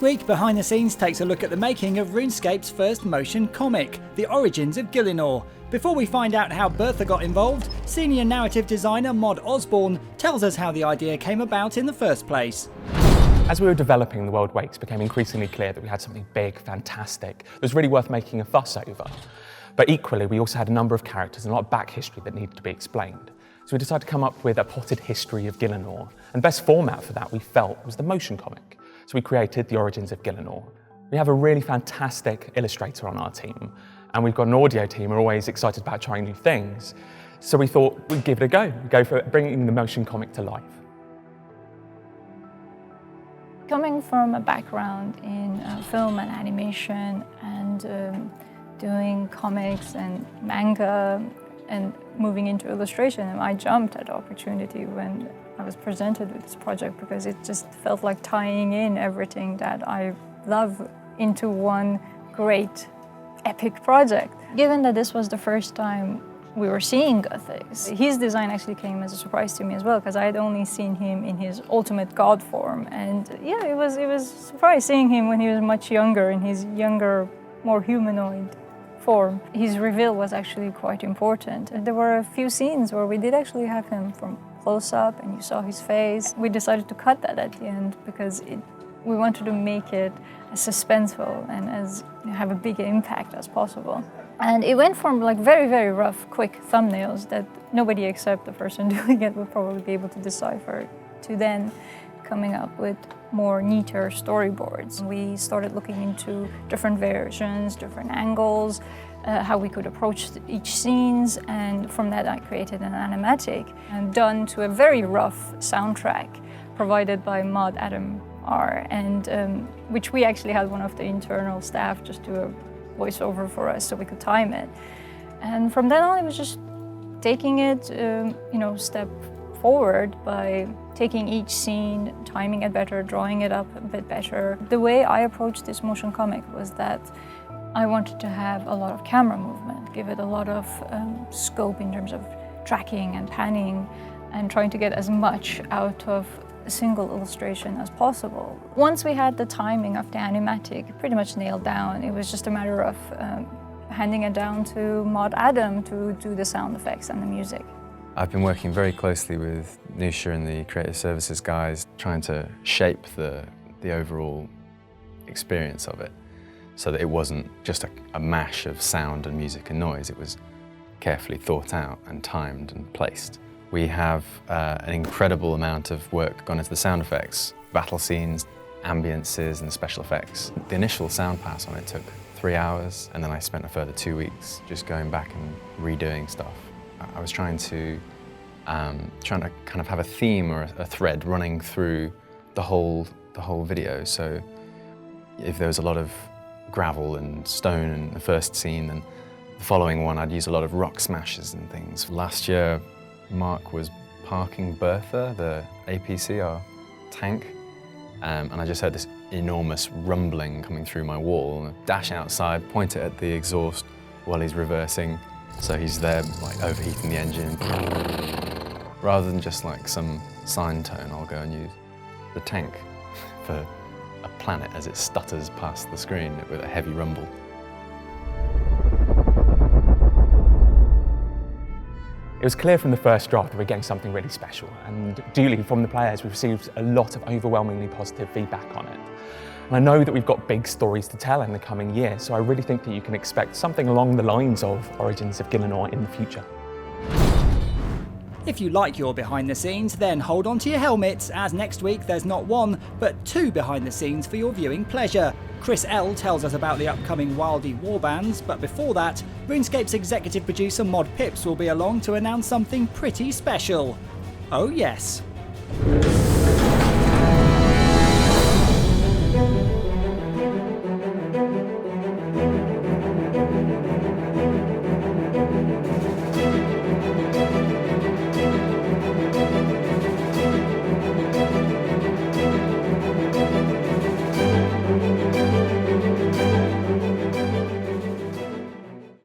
week, Behind the Scenes takes a look at the making of RuneScape's first motion comic, The Origins of Gielinor. Before we find out how Bertha got involved, senior narrative designer Mod Osborne tells us how the idea came about in the first place. As we were developing, The World Wakes became increasingly clear that we had something big, fantastic, that was really worth making a fuss over. But equally, we also had a number of characters and a lot of back history that needed to be explained. So we decided to come up with a potted history of Gielinor, and the best format for that we felt was the motion comic. So we created The Origins of Gielinor. We have a really fantastic illustrator on our team, and we've got an audio team who are always excited about trying new things. So we thought we'd give it a go for bringing the motion comic to life. Coming from a background in film and animation and doing comics and manga and moving into illustration, I jumped at the opportunity when I was presented with this project because it just felt like tying in everything that I love into one great epic project. Given that this was the first time we were seeing Gothix, his design actually came as a surprise to me as well because I had only seen him in his ultimate god form, and yeah, it was a surprise seeing him when he was much younger, in his younger, more humanoid form. His reveal was actually quite important. And there were a few scenes where we did actually have him from close up and you saw his face. We decided to cut that at the end because we wanted to make it as suspenseful and as have a big impact as possible. And it went from like very, very rough, quick thumbnails that nobody except the person doing it would probably be able to decipher, to then coming up with more neater storyboards. We started looking into different versions, different angles, how we could approach each scenes, and from that I created an animatic and done to a very rough soundtrack provided by Mod Adam R, and which we actually had one of the internal staff just do a voiceover for us so we could time it. And from then on it was just taking it step forward by taking each scene, timing it better, drawing it up a bit better. The way I approached this motion comic was that I wanted to have a lot of camera movement, give it a lot of scope in terms of tracking and panning and trying to get as much out of a single illustration as possible. Once we had the timing of the animatic pretty much nailed down, it was just a matter of handing it down to Mod Adam to do the sound effects and the music. I've been working very closely with NUSHA and the creative services guys, trying to shape the overall experience of it so that it wasn't just a mash of sound and music and noise. It was carefully thought out and timed and placed. We have an incredible amount of work gone into the sound effects, battle scenes, ambiences and special effects. The initial sound pass on it took 3 hours, and then I spent a further 2 weeks just going back and redoing stuff. I was trying to kind of have a theme or a thread running through the whole video. So if there was a lot of gravel and stone in the first scene, then the following one I'd use a lot of rock smashes and things. Last year, Mark was parking Bertha, the APC, our tank, and I just heard this enormous rumbling coming through my wall. And I dash outside, point it at the exhaust while he's reversing. So he's there, like, overheating the engine. Rather than just like some sine tone, I'll go and use the tank for a planet as it stutters past the screen with a heavy rumble. It was clear from the first draft that we're getting something really special, and duly from the players we've received a lot of overwhelmingly positive feedback on it. And I know that we've got big stories to tell in the coming year, so I really think that you can expect something along the lines of Origins of Gielinor in the future. If you like your behind the scenes, then hold on to your helmets, as next week there's not one, but 2 behind the scenes for your viewing pleasure. Chris L tells us about the upcoming Wildy warbands, but before that, RuneScape's executive producer Mod Pips will be along to announce something pretty special. Oh yes.